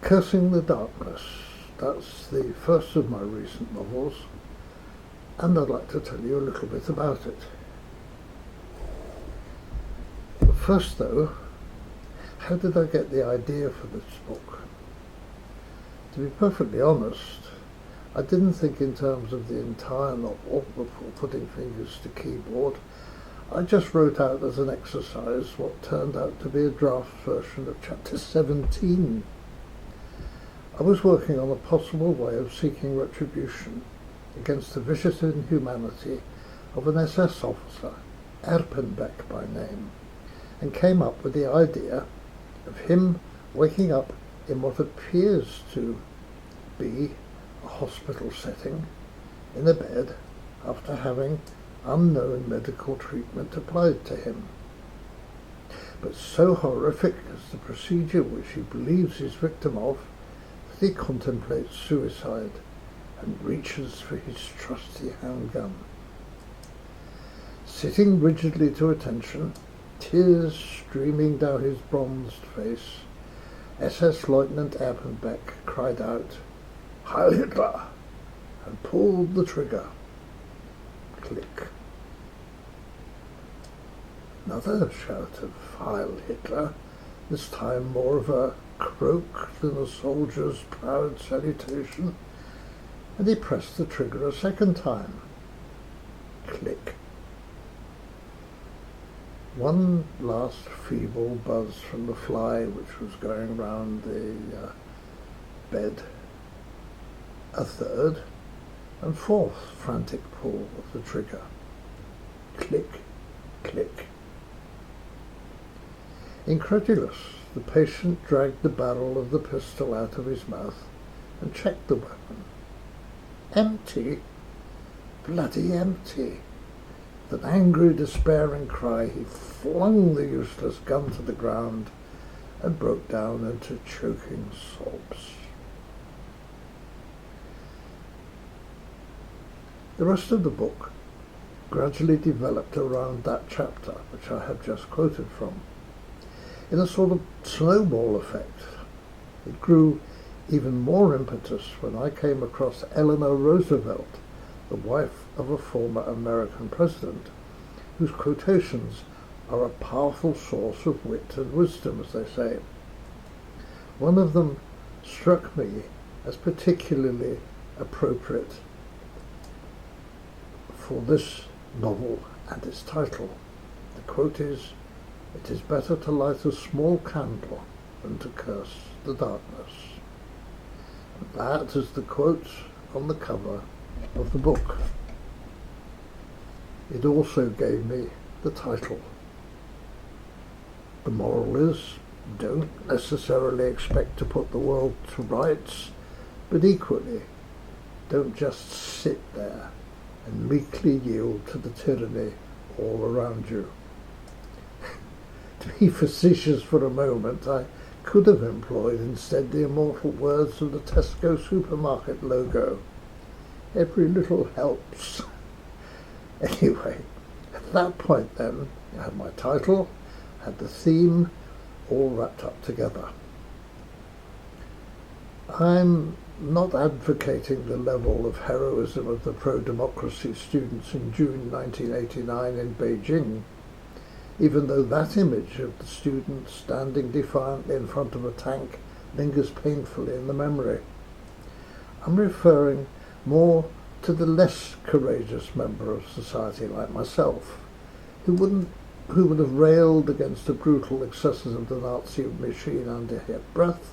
Cursing the Darkness. That's the first of my recent novels, and I'd like to tell you a little bit about it. But first though, how did I get the idea for this book? To be perfectly honest, I didn't think in terms of the entire novel before putting fingers to keyboard. I just wrote out as an exercise what turned out to be a draft version of chapter 17. I was working on a possible way of seeking retribution against the vicious inhumanity of an SS officer, Erpenbeck by name, and came up with the idea of him waking up in what appears to be a hospital setting, in a bed, after having unknown medical treatment applied to him. But so horrific is the procedure which he believes his victim of, that he contemplates suicide and reaches for his trusty handgun. Sitting rigidly to attention, tears streaming down his bronzed face, SS Lieutenant Erpenbeck cried out, "Heil Hitler!" and pulled the trigger. Click. Another shout of "Heil Hitler," this time more of a croak than a soldier's proud salutation, and he pressed the trigger a second time. Click. One last feeble buzz from the fly which was going round the bed. A third and fourth frantic pull of the trigger. Click, click. Incredulous, the patient dragged the barrel of the pistol out of his mouth and checked the weapon. Empty, bloody empty. With an angry, despairing cry, he flung the useless gun to the ground and broke down into choking sobs. The rest of the book gradually developed around that chapter which I have just quoted from. In a sort of snowball effect, it grew even more impetus when I came across Eleanor Roosevelt, the wife of a former American president, whose quotations are a powerful source of wit and wisdom, as they say. One of them struck me as particularly appropriate for this novel and its title. The quote is, "It is better to light a small candle than to curse the darkness." And that is the quote on the cover of the book. It also gave me the title. The moral is, don't necessarily expect to put the world to rights, but equally, don't just sit there and meekly yield to the tyranny all around you. To be facetious for a moment, I could have employed instead the immortal words of the Tesco supermarket logo. Every little helps. Anyway, at that point then, I had my title, had the theme, all wrapped up together. I'm not advocating the level of heroism of the pro-democracy students in June 1989 in Beijing, even though that image of the students standing defiantly in front of a tank lingers painfully in the memory. I'm referring more to the less courageous member of society like myself, who would have railed against the brutal excesses of the Nazi machine under her breath,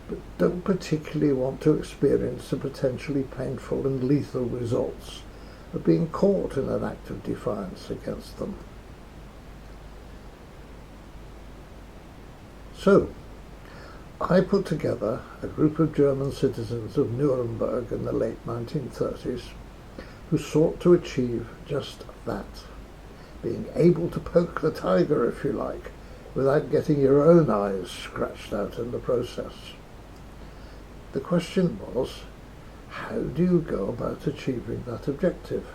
but don't particularly want to experience the potentially painful and lethal results of being caught in an act of defiance against them. So, I put together a group of German citizens of Nuremberg in the late 1930s who sought to achieve just that, being able to poke the tiger, if you like, without getting your own eyes scratched out in the process. The question was, how do you go about achieving that objective?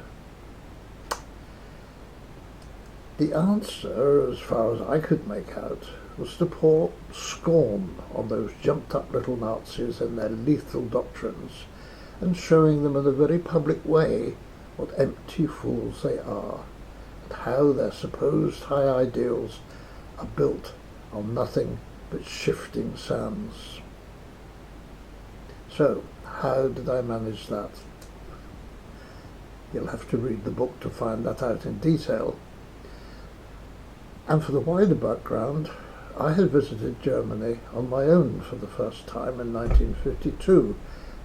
The answer, as far as I could make out, was to pour scorn on those jumped-up little Nazis and their lethal doctrines, and showing them in a very public way what empty fools they are, and how their supposed high ideals are built on nothing but shifting sands. So, how did I manage that? You'll have to read the book to find that out in detail. And for the wider background, I had visited Germany on my own for the first time in 1952,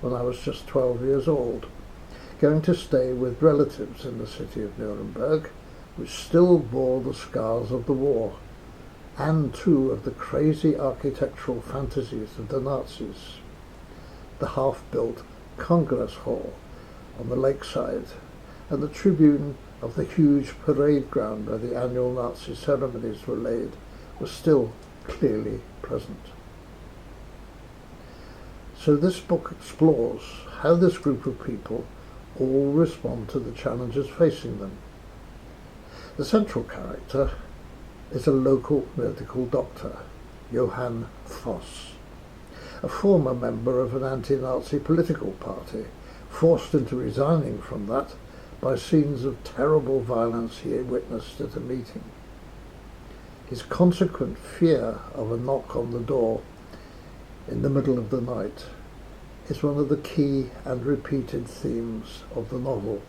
when I was just 12 years old, going to stay with relatives in the city of Nuremberg, which still bore the scars of the war, and two of the crazy architectural fantasies of the Nazis: the half-built Congress Hall on the lakeside, and the tribune of the huge parade ground where the annual Nazi ceremonies were laid, was still clearly present. So this book explores how this group of people all respond to the challenges facing them. The central character is a local medical doctor, Johann Voss, a former member of an anti-Nazi political party, forced into resigning from that by scenes of terrible violence he had witnessed at a meeting. His consequent fear of a knock on the door in the middle of the night is one of the key and repeated themes of the novel,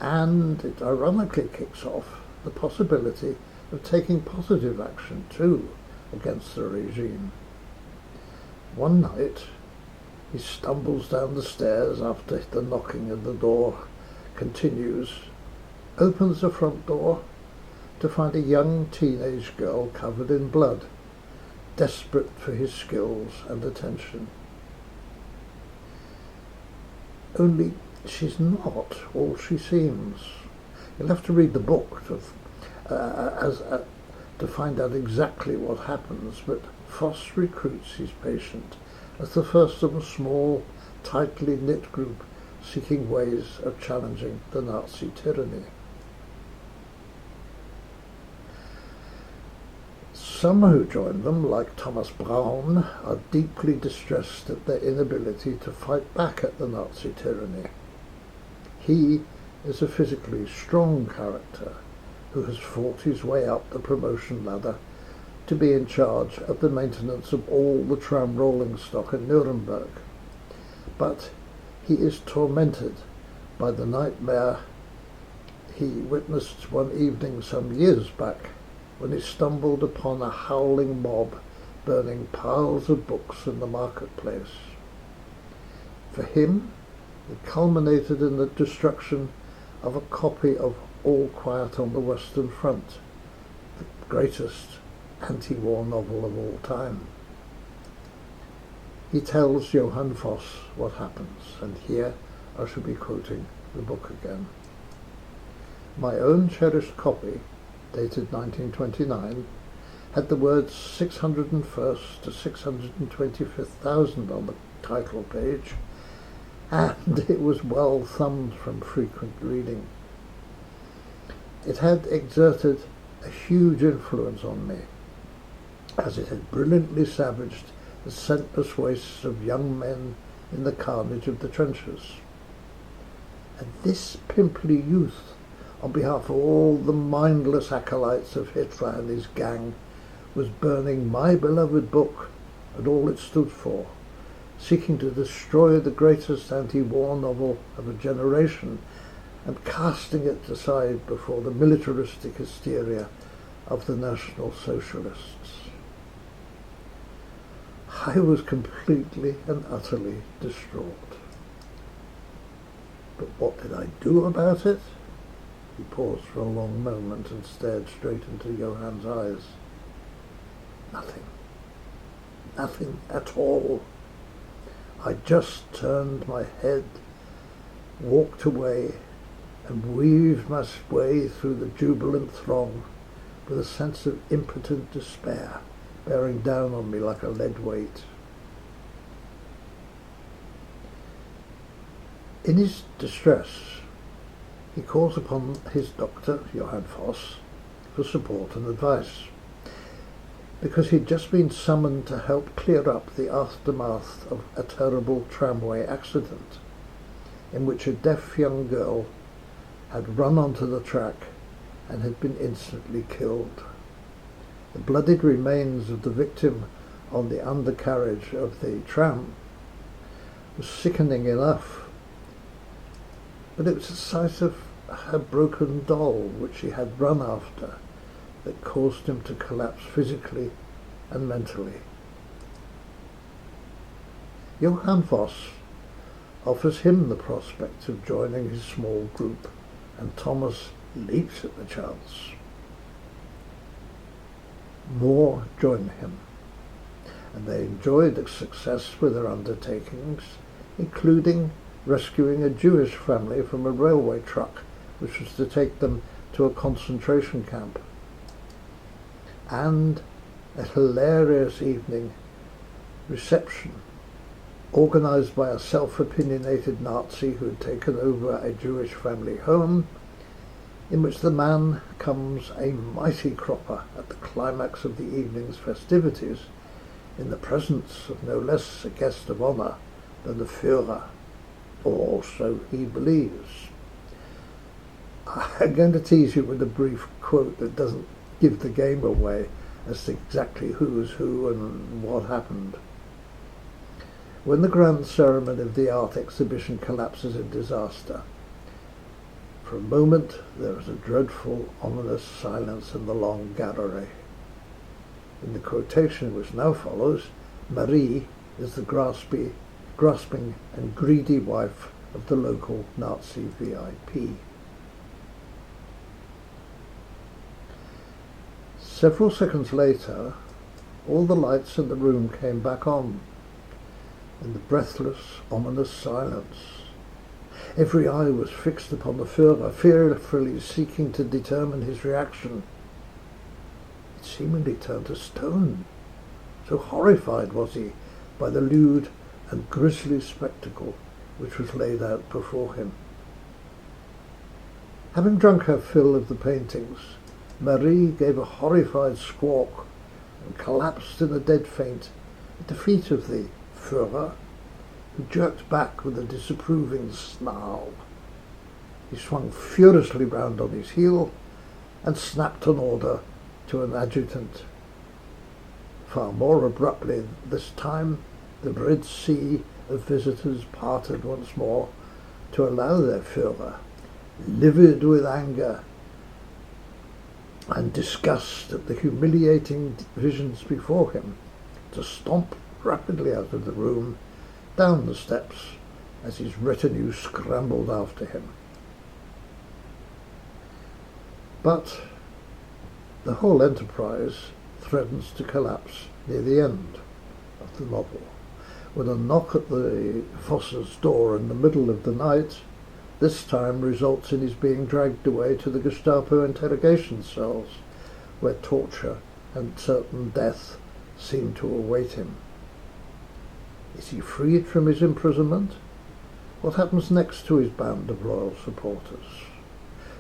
and it ironically kicks off the possibility of taking positive action too against the regime. One night he stumbles down the stairs after the knocking at the door continues, opens the front door to find a young teenage girl covered in blood, desperate for his skills and attention. Only she's not all she seems. You'll have to read the book to find out exactly what happens, but Voss recruits his patient as the first of a small, tightly knit group seeking ways of challenging the Nazi tyranny. Some who join them, like Thomas Braun, are deeply distressed at their inability to fight back at the Nazi tyranny. He is a physically strong character who has fought his way up the promotion ladder to be in charge of the maintenance of all the tram rolling stock in Nuremberg. But he is tormented by the nightmare he witnessed one evening some years back, when he stumbled upon a howling mob burning piles of books in the marketplace. For him, it culminated in the destruction of a copy of All Quiet on the Western Front, the greatest anti-war novel of all time. He tells Johann Voss what happens, and here I shall be quoting the book again. My own cherished copy, dated 1929, had the words 601st to 625,000 on the title page, and it was well thumbed from frequent reading. It had exerted a huge influence on me, as it had brilliantly savaged the scentless wastes of young men in the carnage of the trenches. And this pimply youth, on behalf of all the mindless acolytes of Hitler and his gang, was burning my beloved book and all it stood for, seeking to destroy the greatest anti-war novel of a generation and casting it aside before the militaristic hysteria of the National Socialists. I was completely and utterly distraught. But what did I do about it? He paused for a long moment and stared straight into Johann's eyes. Nothing. Nothing at all. I just turned my head, walked away, and weaved my way through the jubilant throng with a sense of impotent despair bearing down on me like a lead weight. In his distress, he calls upon his doctor, Johann Voss, for support and advice. because he'd just been summoned to help clear up the aftermath of a terrible tramway accident in which a deaf young girl had run onto the track and had been instantly killed. The bloodied remains of the victim on the undercarriage of the tram was sickening enough, but it was the sight of her broken doll, which she had run after, that caused him to collapse physically and mentally. Johann Voss offers him the prospect of joining his small group, and Thomas leaps at the chance. More join him, and they enjoyed success with their undertakings, including rescuing a Jewish family from a railway truck which was to take them to a concentration camp, and a hilarious evening reception organised by a self-opinionated Nazi who had taken over a Jewish family home, in which the man becomes a mighty cropper at the climax of the evening's festivities in the presence of no less a guest of honour than the Führer, or so he believes. I'm going to tease you with a brief quote that doesn't give the game away as to exactly who's who and what happened. When the grand ceremony of the art exhibition collapses in disaster, for a moment there is a dreadful, ominous silence in the long cabaret. In the quotation which now follows, Marie is the grasping and greedy wife of the local Nazi VIP. Several seconds later, all the lights in the room came back on, in the breathless, ominous silence. Every eye was fixed upon the Führer, fearfully seeking to determine his reaction. It seemingly turned to stone, so horrified was he by the lewd and grisly spectacle which was laid out before him. Having drunk her fill of the paintings, Marie gave a horrified squawk and collapsed in a dead faint at the feet of the Führer, who jerked back with a disapproving snarl. He swung furiously round on his heel and snapped an order to an adjutant. Far more abruptly this time, the Red Sea of visitors parted once more to allow their Führer, livid with anger and disgust at the humiliating visions before him, to stomp rapidly out of the room, down the steps, as his retinue scrambled after him. But the whole enterprise threatens to collapse near the end of the novel, when a knock at the Voss's door in the middle of the night this time results in his being dragged away to the Gestapo interrogation cells, where torture and certain death seem to await him. Is he freed from his imprisonment? What happens next to his band of loyal supporters?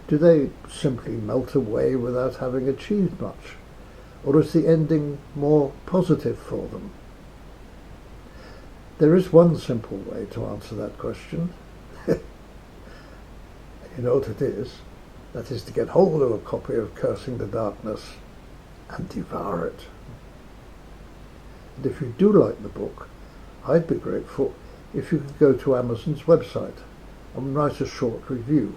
Do they simply melt away without having achieved much? Or is the ending more positive for them? There is one simple way to answer that question. You know what it is? That is to get hold of a copy of Cursing the Darkness and devour it. And if you do like the book, I'd be grateful if you could go to Amazon's website and write a short review.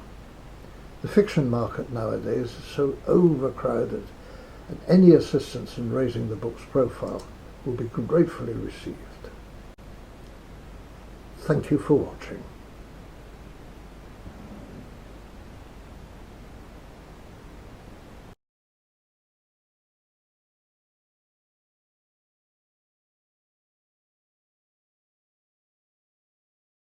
The fiction market nowadays is so overcrowded, and any assistance in raising the book's profile will be gratefully received. Thank you for watching.